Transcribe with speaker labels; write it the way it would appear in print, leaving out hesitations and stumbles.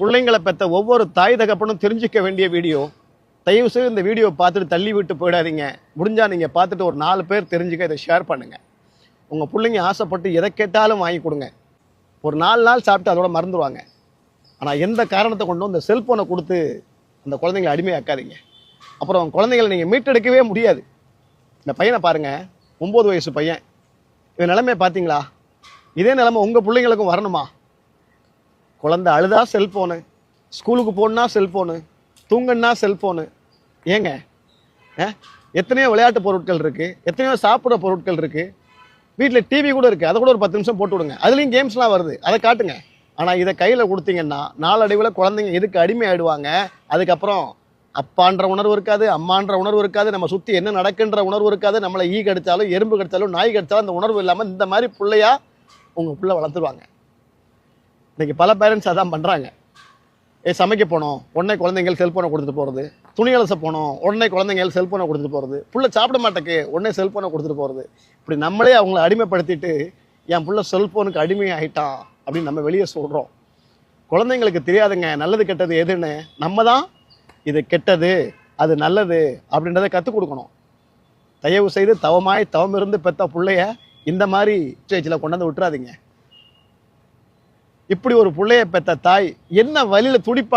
Speaker 1: பிள்ளைங்களை பெற்ற ஒவ்வொரு தாய் தகப்பனும் தெரிஞ்சிக்க வேண்டிய வீடியோ. தயவு செய்து இந்த வீடியோ பார்த்துட்டு தள்ளி விட்டு போயிடாதீங்க. முடிஞ்சா நீங்க பார்த்துட்டு ஒரு 4 பேர் தெரிஞ்சுக்க இதை ஷேர் பண்ணுங்க. உங்க பிள்ளைங்க ஆசைப்பட்டு எதை கேட்டாலும் வாங்கி கொடுங்க. ஒரு 4 நாள் சாப்பிட்டு அதோட மறந்துடுவாங்க. ஆனா எந்த காரணத்தை கொண்டும் இந்த செல்போனை கொடுத்து அந்த குழந்தைங்களை அடிமையாக்காதீங்க. அப்புறம் குழந்தைகளை நீங்க மீட்டெடுக்கவே முடியாது. இந்த பையனை பாருங்க, 9 வயசு பையன். இவன் நிலைமையை பார்த்தீங்களா? இதே நிலைமை உங்க பிள்ளைங்களுக்கும் வரணுமா? குழந்தை அழுதா செல்போனு, ஸ்கூலுக்கு போகணுன்னா செல்போனு, தூங்கன்னா செல்போனு. ஏங்க எத்தனையோ விளையாட்டு பொருட்கள் இருக்கு, எத்தனையோ சாப்பிட்ற பொருட்கள் இருக்கு, வீட்டில் டிவி கூட இருக்கு. அதை கூட ஒரு 10 நிமிஷம் போட்டு விடுங்க. அதுலேயும் கேம்ஸ்லாம் வருது, அதை காட்டுங்க. ஆனால் இதை கையில் கொடுத்தீங்கன்னா நாளடைவில் குழந்தைங்க எதுக்கு அடிமை ஆயிடுவாங்க. அதுக்கப்புறம் அப்பான்ற உணர்வு இருக்காது, அம்மான்ற உணர்வு இருக்காது, நம்ம சுற்றி என்ன நடக்குன்ற உணர்வு இருக்காது. நம்மளை ஈ கடிச்சாலும் எறும்பு கடிச்சாலும் நாய் கடிச்சாலும் அந்த உணர்வு இல்லாமல் இந்த மாதிரி பிள்ளையா உங்கள் பிள்ளை வளர்த்துருவாங்க. இன்னைக்கு பல பேரண்ட்ஸ் அதான் பண்ணுறாங்க. சமைக்க போனோம் உடனே குழந்தைங்கள் செல்ஃபோனை கொடுத்துட்டு போகிறது, துணி அலச போனோம் உடனே குழந்தைங்கள் செல்ஃபோனை கொடுத்துட்டு போகிறது, புள்ள சாப்பிட மாட்டேக்கு உடனே செல்ஃபோனை கொடுத்துட்டு போகிறது. இப்படி நம்மளே அவங்கள அடிமைப்படுத்திட்டு என் புள்ள செல்ஃபோனுக்கு அடிமை ஆகிட்டான் அப்படின்னு நம்ம வெளியே சொல்கிறோம். குழந்தைங்களுக்கு தெரியாதுங்க நல்லது கெட்டது எதுன்னு. நம்ம தான் இது கெட்டது அது நல்லது அப்படின்றத கற்றுக் கொடுக்கணும். தயவு செய்து தவம் இருந்து பெற்ற பிள்ளைய இந்த மாதிரி ஸ்டேஜில் கொண்டாந்து விட்டுறாதீங்க. இப்படி ஒரு பிள்ளைய பெற்ற தாய் என்ன வழியில் துடிப்பா